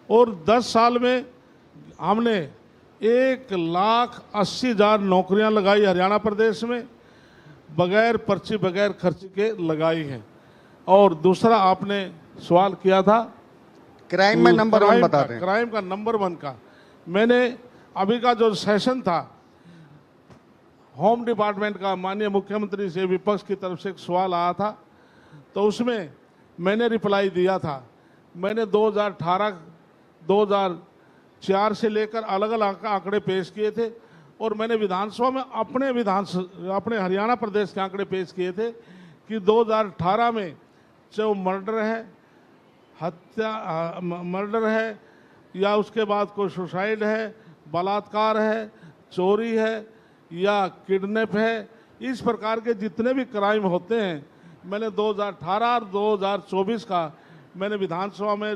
Speaker 2: और 10 साल में हमने 1,80,000 नौकरियां लगाई हरियाणा प्रदेश में, बगैर पर्ची बगैर खर्ची के लगाई हैं। और दूसरा आपने सवाल किया था
Speaker 3: क्राइम में नंबर 1 बताते हैं।
Speaker 2: क्राइम का नंबर 1 का मैंने अभी का जो सेशन था होम डिपार्टमेंट का, माननीय मुख्यमंत्री से विपक्ष की तरफ से एक सवाल आया था, तो उसमें मैंने रिप्लाई दिया था। मैंने 2018 2004 से लेकर अलग अलग आंकड़े पेश किए थे और मैंने विधानसभा में अपने हरियाणा प्रदेश के आंकड़े पेश किए थे कि 2018 में जो मर्डर है, मर्डर है या उसके बाद कोई सुसाइड है, बलात्कार है, चोरी है या किडनैप है, इस प्रकार के जितने भी क्राइम होते हैं, मैंने 2018 और 2024 का मैंने विधानसभा में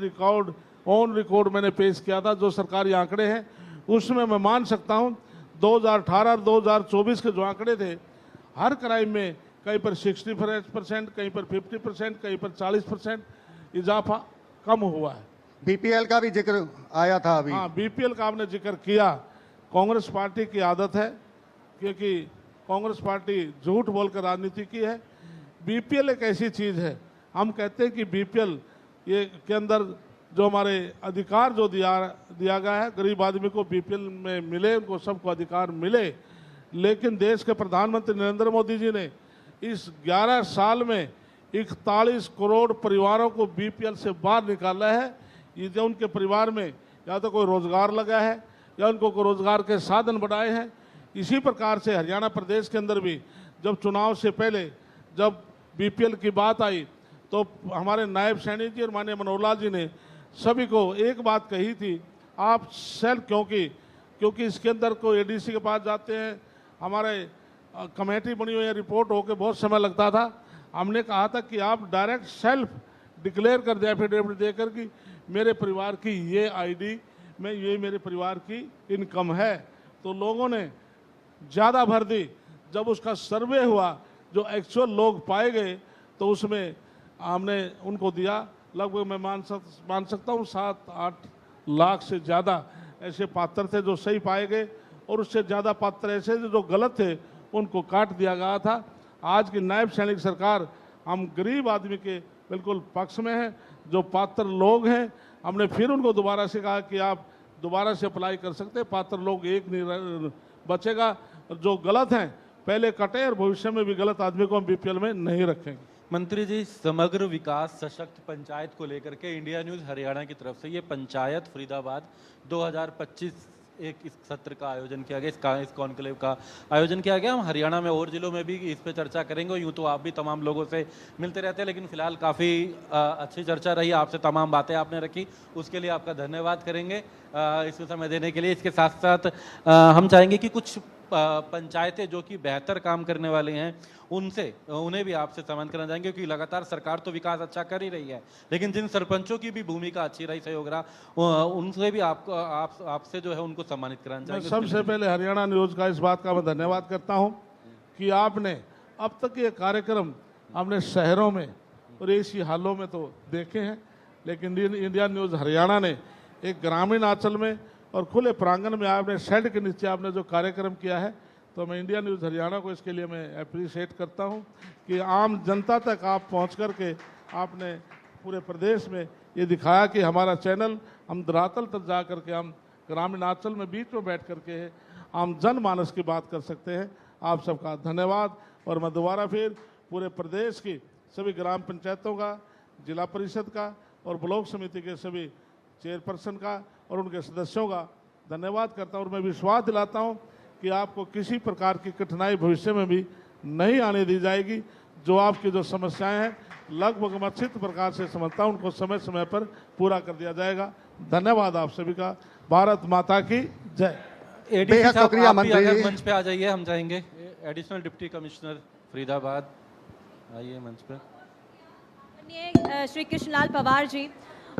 Speaker 2: ऑन रिकॉर्ड मैंने पेश किया था। जो सरकारी आंकड़े हैं उसमें मैं मान सकता हूं 2018 और 2024 के जो आंकड़े थे, हर क्राइम में कहीं पर 60%, कहीं पर 50%, कहीं पर 40% इजाफा कम हुआ है।
Speaker 3: बीपीएल का भी जिक्र आया था अभी।
Speaker 2: हाँ, बीपीएल का आपने जिक्र किया। कांग्रेस पार्टी की आदत है, क्योंकि कांग्रेस पार्टी झूठ बोलकर राजनीति की है। बीपीएल एक ऐसी चीज़ है, हम कहते हैं कि बीपीएल ये के अंदर जो हमारे अधिकार जो दिया गया है, गरीब आदमी को बीपीएल में मिले, उनको सबको अधिकार मिले। लेकिन देश के प्रधानमंत्री नरेंद्र मोदी जी ने इस 11 साल में 41 करोड़ परिवारों को बीपीएल से बाहर निकाला है। ये जो उनके परिवार में या तो कोई रोजगार लगा है या उनको कोई रोजगार के साधन बढ़ाए हैं। इसी प्रकार से हरियाणा प्रदेश के अंदर भी जब चुनाव से पहले जब बीपीएल की बात आई तो हमारे नायब सैनी जी और माननीय मनोहर लाल जी ने सभी को एक बात कही थी, आप सेल्फ, क्योंकि इसके अंदर कोई एडीसी के पास जाते हैं, हमारे कमेटी बनी हुई है, रिपोर्ट होके बहुत समय लगता था। हमने कहा था कि आप डायरेक्ट सेल्फ डिक्लेयर कर दे, एफिडेविट देकर कि मेरे परिवार की ये आईडी में ये मेरे परिवार की इनकम है। तो लोगों ने ज़्यादा भर दी। जब उसका सर्वे हुआ, जो एक्चुअल लोग पाए गए, तो उसमें हमने उनको दिया। लगभग मैं मान सकता हूँ 7-8 लाख से ज़्यादा ऐसे पात्र थे जो सही पाए गए, और उससे ज़्यादा पात्र ऐसे जो गलत थे उनको काट दिया गया था। आज की नायब सैनिक सरकार हम गरीब आदमी के बिल्कुल पक्ष में है। जो पात्र लोग हैं, हमने फिर उनको दोबारा से कहा कि आप दोबारा से अप्लाई कर सकते हैं, पात्र लोग एक नहीं बचेगा। जो गलत हैं पहले कटे, और भविष्य में भी गलत आदमी को हम बीपीएल में नहीं रखेंगे।
Speaker 1: मंत्री जी, समग्र विकास सशक्त पंचायत को लेकर के इंडिया न्यूज़ हरियाणा की तरफ से ये पंचायत फरीदाबाद 2025 एक इस सत्र का आयोजन किया गया, इस कॉन्क्लेव का आयोजन किया गया। हम हरियाणा में और जिलों में भी इस पे चर्चा करेंगे। यूँ तो आप भी तमाम लोगों से मिलते रहते हैं, लेकिन फिलहाल काफ़ी अच्छी चर्चा रही, आपसे तमाम बातें आपने रखी, उसके लिए आपका धन्यवाद करेंगे इसमें समय देने के लिए। इसके साथ साथ हम चाहेंगे कि कुछ पंचायतें जो कि बेहतर काम करने वाली हैं उन्हें भी आपसे संबंध करना चाहेंगे, क्योंकि लगातार सरकार तो विकास अच्छा कर ही रही है, लेकिन जिन सरपंचों की भी भूमिका अच्छी रही, सहयोग रहा, उनसे भी आपसे जो है उनको सम्मानित कराना चाहेंगे।
Speaker 2: सबसे पहले हरियाणा न्यूज़ का इस बात का मैं धन्यवाद करता हूं कि आपने अब तक ये कार्यक्रम हमने शहरों में और ऐसी हालों में तो देखे हैं, लेकिन इंडिया न्यूज़ हरियाणा ने एक ग्रामीण आंचल में और खुले प्रांगण में आपने शेड के नीचे आपने जो कार्यक्रम किया है, तो मैं इंडिया न्यूज़ हरियाणा को इसके लिए मैं अप्रिशिएट करता हूं कि आम जनता तक आप पहुंच करके आपने पूरे प्रदेश में ये दिखाया कि हमारा चैनल, हम धरातल तक जा करके हम ग्रामीण आंचल में बीच में बैठ करके हम जनमानस की बात कर सकते हैं। आप सबका धन्यवाद। और मैं दोबारा फिर पूरे प्रदेश की सभी ग्राम पंचायतों का, जिला परिषद का और ब्लॉक समिति के सभी चेयरपर्सन का और उनके सदस्यों का धन्यवाद करता हूँ। और मैं विश्वास दिलाता हूँ कि आपको किसी प्रकार की कठिनाई भविष्य में भी नहीं आने दी जाएगी। जो आपकी जो समस्याएं हैं लगभग मैं अच्छी प्रकार से समझता हूँ, उनको समय समय पर पूरा कर दिया जाएगा। धन्यवाद आप सभी का। भारत माता की जय।
Speaker 1: एडीसी साहब,
Speaker 3: शुक्रिया
Speaker 1: आप भी
Speaker 3: मंत्री
Speaker 1: अगर
Speaker 3: जी।
Speaker 1: मंच पे आ जाइए, हम चाहेंगे। एडिशनल डिप्टी कमिश्नर फरीदाबाद आइए मंच पे।
Speaker 6: श्री कृष्णलाल पवार जी,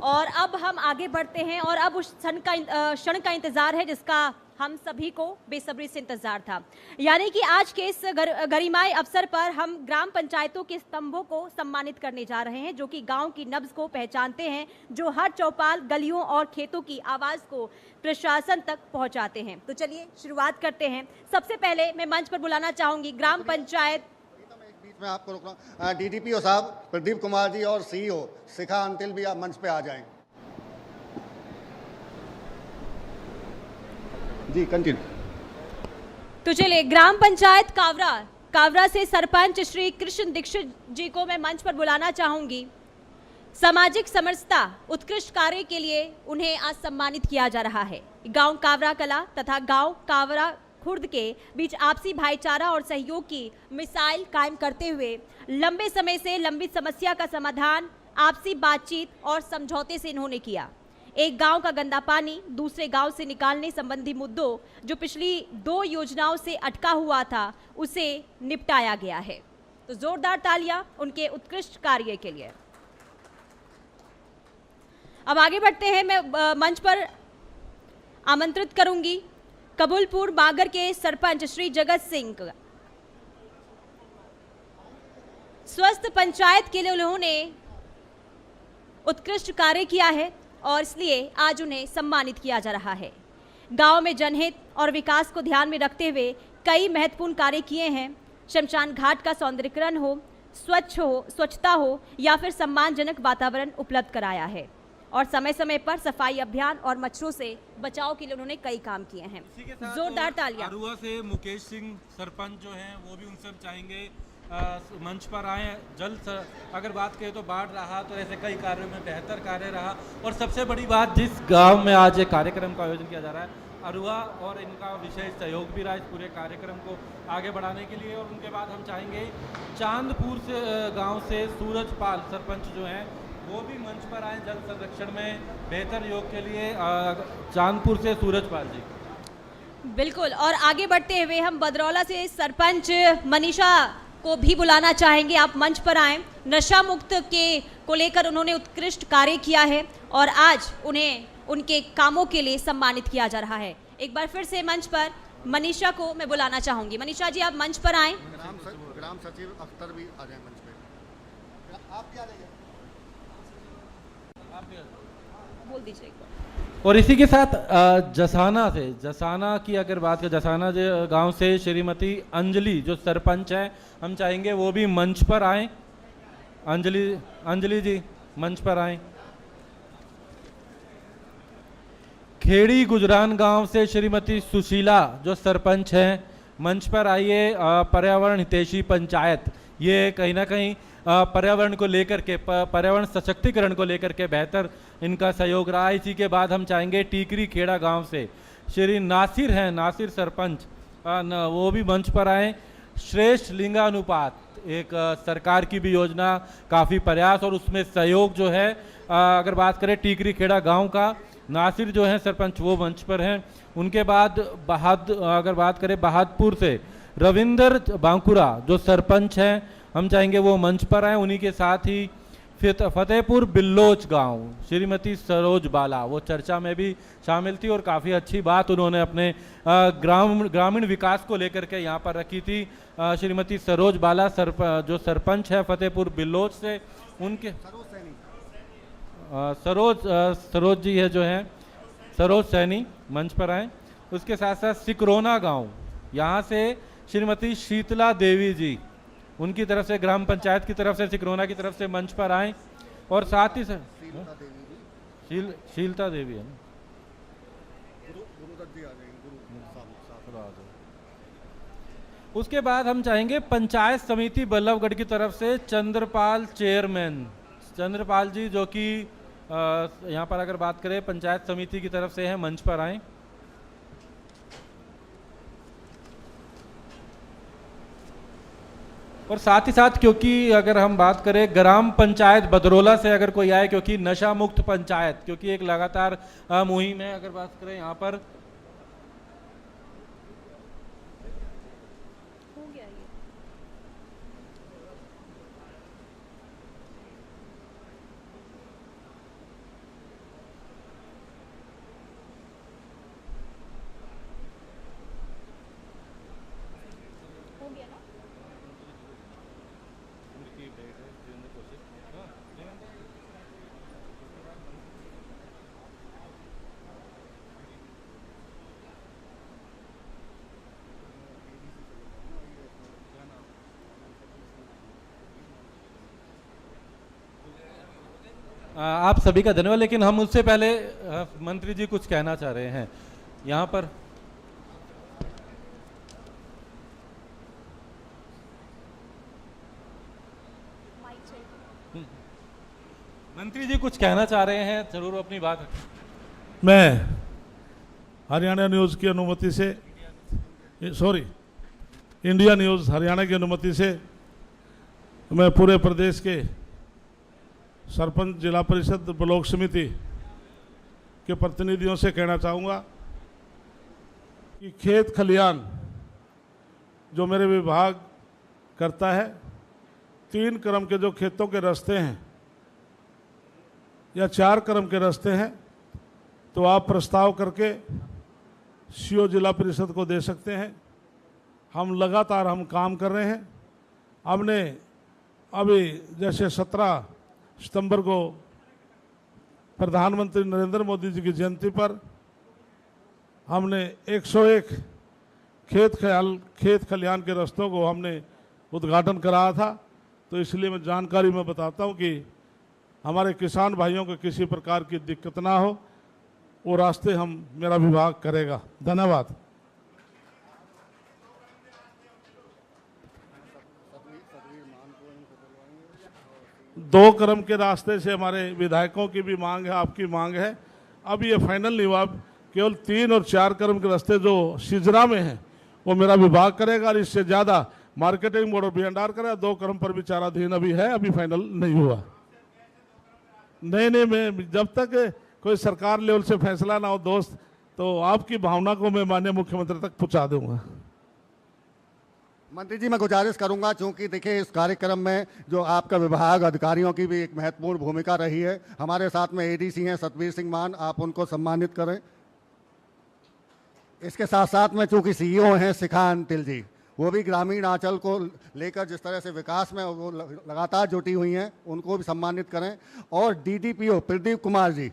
Speaker 6: और अब हम आगे बढ़ते हैं और अब उस क्षण का इंतजार है जिसका हम सभी को बेसब्री से इंतजार था, यानी कि आज के इस गरिमाई अवसर पर हम ग्राम पंचायतों के स्तंभों को सम्मानित करने जा रहे हैं, जो कि गांव की नब्ज को पहचानते हैं, जो हर चौपाल, गलियों और खेतों की आवाज को प्रशासन तक पहुंचाते हैं। तो चलिए शुरुआत करते हैं। सबसे पहले मैं मंच पर बुलाना चाहूंगी ग्राम पंचायत।
Speaker 3: बीच में आपको रोकना, डीडीपीओ साहब प्रदीप कुमार जी और सीईओ शिखा अंतिल भी आप मंच पे आ जाएं। जी कंटिन्यू।
Speaker 6: तो चलिए, ग्राम पंचायत कावरा से सरपंच श्री कृष्ण दीक्षित जी को मैं मंच पर बुलाना चाहूंगी। सामाजिक समरसता उत्कृष्ट कार्य के लिए उन्हें आज सम्मानित किया जा रहा है। गांव कावरा कला तथा गांव कावरा खुर्द के बीच आपसी भाईचारा और सहयोग की मिसाइल कायम करते हुए लंबे समय से लंबित समस्या का समाधान आपसी बातचीत और समझौते से इन्होंने किया। एक गांव का गंदा पानी दूसरे गांव से निकालने संबंधी मुद्दों जो पिछली 2 योजनाओं से अटका हुआ था, उसे निपटाया गया है। तो जोरदार तालियां उनके उत्कृष्ट कार्य के लिए। अब आगे बढ़ते हैं। मैं मंच पर आमंत्रित करूंगी कबूलपुर बागर के सरपंच श्री जगत सिंह। स्वस्थ पंचायत के लिए उन्होंने उत्कृष्ट कार्य किया है और इसलिए आज उन्हें सम्मानित किया जा रहा है। गांव में जनहित और विकास को ध्यान में रखते हुए कई महत्वपूर्ण कार्य किए हैं। शमशान घाट का सौंदर्यीकरण हो, स्वच्छता हो या फिर सम्मानजनक वातावरण उपलब्ध कराया है और समय समय पर सफाई अभियान और मच्छरों से बचाव के लिए उन्होंने कई काम किए हैं। जोरदार तालियां।
Speaker 1: अरुआ से मुकेश सिंह सरपंच जो हैं वो भी उनसे चाहेंगे मंच पर आए। जल्द अगर बात करें तो बाढ़ रहा तो ऐसे कई कार्यों में बेहतर कार्य रहा। और सबसे बड़ी बात, जिस गांव में आज एक कार्यक्रम का आयोजन किया जा रहा है, अरुआ और इनका विशेष सहयोग भी रहा इस पूरे कार्यक्रम को आगे बढ़ाने के लिए। और उनके बाद हम चाहेंगे चांदपुर से गांव से सूरजपाल सरपंच जो हैं वो भी मंच पर आए जल संरक्षण में बेहतर योग के लिए। चांदपुर से सूरजपाल जी।
Speaker 6: बिल्कुल। और आगे बढ़ते हुए हम बदरौला से सरपंच मनीषा को भी बुलाना चाहेंगे। आप मंच पर आएं। नशा मुक्त को लेकर उन्होंने उत्कृष्ट कार्य किया है और आज उन्हें उनके कामों के लिए सम्मानित किया जा रहा है। एक बार फिर से मंच पर मनीषा को मैं बुलाना चाहूंगी। मनीषा जी, आप मंच पर आएं।
Speaker 3: ग्राम सचिव अख्तर भी आ जाए मंच पे। आप भी आ जाइए।
Speaker 6: बोल दीजिए एक बार।
Speaker 1: और इसी के साथ जसाना की अगर बात करें, जसाना गांव से श्रीमती अंजलि जो सरपंच हैं, हम चाहेंगे वो भी मंच पर आएं। अंजलि जी मंच पर आएं। खेड़ी गुजरान गांव से श्रीमती सुशीला जो सरपंच हैं, मंच पर आइए। पर्यावरण हितैषी पंचायत, ये कहीं ना कहीं पर्यावरण को लेकर के, पर्यावरण सशक्तिकरण को लेकर के बेहतर इनका सहयोग रहा। इसी के बाद हम चाहेंगे टीकरी खेड़ा गांव से श्री नासिर हैं, नासिर सरपंच, वो भी मंच पर आए। श्रेष्ठ लिंगानुपात एक सरकार की भी योजना, काफ़ी प्रयास और उसमें सहयोग जो है, अगर बात करें टीकरी खेड़ा गांव का, नासिर जो है सरपंच वो मंच पर हैं। उनके बाद अगर बात करें बहादुर से रविंदर बांकुरा जो सरपंच हैं, हम चाहेंगे वो मंच पर आए। उन्हीं के साथ ही फतेहपुर बिल्लोच गांव श्रीमती सरोज बाला, वो चर्चा में भी शामिल थी और काफ़ी अच्छी बात उन्होंने अपने ग्रामीण विकास को लेकर के यहाँ पर रखी थी। श्रीमती सरोज बाला जो सरपंच है फतेहपुर बिल्लोच से, उनके सरोज जी है जो हैं, सरोज सैनी मंच पर आए। उसके साथ साथ सिकरोना गांव, यहाँ से श्रीमती शीतला देवी जी, उनकी तरफ से ग्राम पंचायत की तरफ से, सिकरोना की तरफ से मंच पर आए। और साथ ही शीलता देवी है ना, उसके बाद हम चाहेंगे पंचायत समिति बल्लभगढ़ की तरफ से चंद्रपाल चेयरमैन, चंद्रपाल जी जो कि यहाँ पर अगर बात करें पंचायत समिति की तरफ से हैं, मंच पर आए। और साथ ही साथ क्योंकि अगर हम बात करें ग्राम पंचायत बदरौला से अगर कोई आए, क्योंकि नशा मुक्त पंचायत, क्योंकि एक लगातार मुहिम है, अगर बात करें यहाँ पर आप सभी का धन्यवाद। लेकिन हम उससे पहले मंत्री जी कुछ कहना चाह रहे हैं यहाँ पर। मंत्री जी कुछ कहना चाह रहे हैं, जरूर अपनी बात रखें।
Speaker 2: मैं हरियाणा न्यूज़ की अनुमति से, सॉरी, इंडिया न्यूज़ हरियाणा की अनुमति से मैं पूरे प्रदेश के सरपंच, जिला परिषद, ब्लॉक समिति के प्रतिनिधियों से कहना चाहूँगा कि खेत खलियान जो मेरे विभाग करता है, 3 क्रम के जो खेतों के रास्ते हैं या 4 क्रम के रास्ते हैं, तो आप प्रस्ताव करके सीओ जिला परिषद को दे सकते हैं। हम लगातार काम कर रहे हैं। हमने अभी जैसे 17 सितंबर को प्रधानमंत्री नरेंद्र मोदी जी की जयंती पर हमने 101 खेत खलियान के रास्तों को हमने उद्घाटन कराया था। तो इसलिए मैं जानकारी में बताता हूं कि हमारे किसान भाइयों को किसी प्रकार की दिक्कत ना हो, वो रास्ते मेरा विभाग करेगा। धन्यवाद। दो क्रम के रास्ते से हमारे विधायकों की भी मांग है, आपकी मांग है। अब ये फाइनल नहीं हुआ, केवल 3 और 4 क्रम के रास्ते जो सिजरा में हैं वो मेरा विभाग करेगा, और इससे ज़्यादा मार्केटिंग बोर्ड भी अंडार करेगा। 2 क्रम पर विचाराधीन अभी है, अभी फाइनल नहीं हुआ। नहीं, मैं जब तक कोई सरकार लेवल से फैसला ना हो दोस्त, तो आपकी भावना को मैं माननीय मुख्यमंत्री तक पहुंचा दूंगा।
Speaker 3: मंत्री जी, मैं गुजारिश करूंगा, चूंकि देखिए इस कार्यक्रम में जो आपका विभाग अधिकारियों की भी एक महत्वपूर्ण भूमिका रही है। हमारे साथ में एडीसी हैं सतवीर सिंह मान, आप उनको सम्मानित करें। इसके साथ साथ में चूंकि सीईओ हैं शिखा अंतिल जी, वो भी ग्रामीण आंचल को लेकर जिस तरह से विकास में वो लगातार जुटी हुई हैं, उनको भी सम्मानित करें। और डीडीपीओ प्रदीप कुमार जी,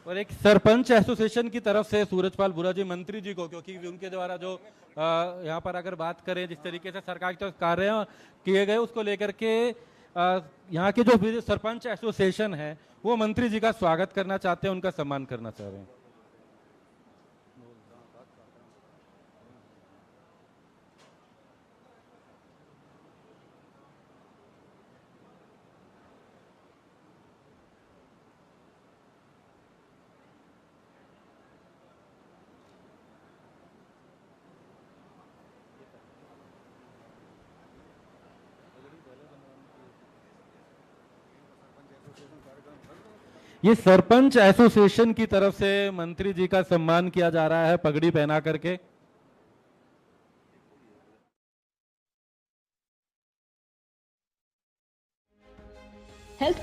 Speaker 1: और एक सरपंच एसोसिएशन की तरफ से सूरजपाल बुरा जी मंत्री जी को, क्योंकि उनके द्वारा जो यहाँ पर अगर बात करें जिस तरीके से सरकार के कार्य किए गए उसको लेकर के यहाँ के जो सरपंच एसोसिएशन है वो मंत्री जी का स्वागत करना चाहते हैं, उनका सम्मान करना चाह रहे हैं। ये सरपंच एसोसिएशन की तरफ से मंत्री जी का सम्मान किया जा रहा है पगड़ी पहना करके।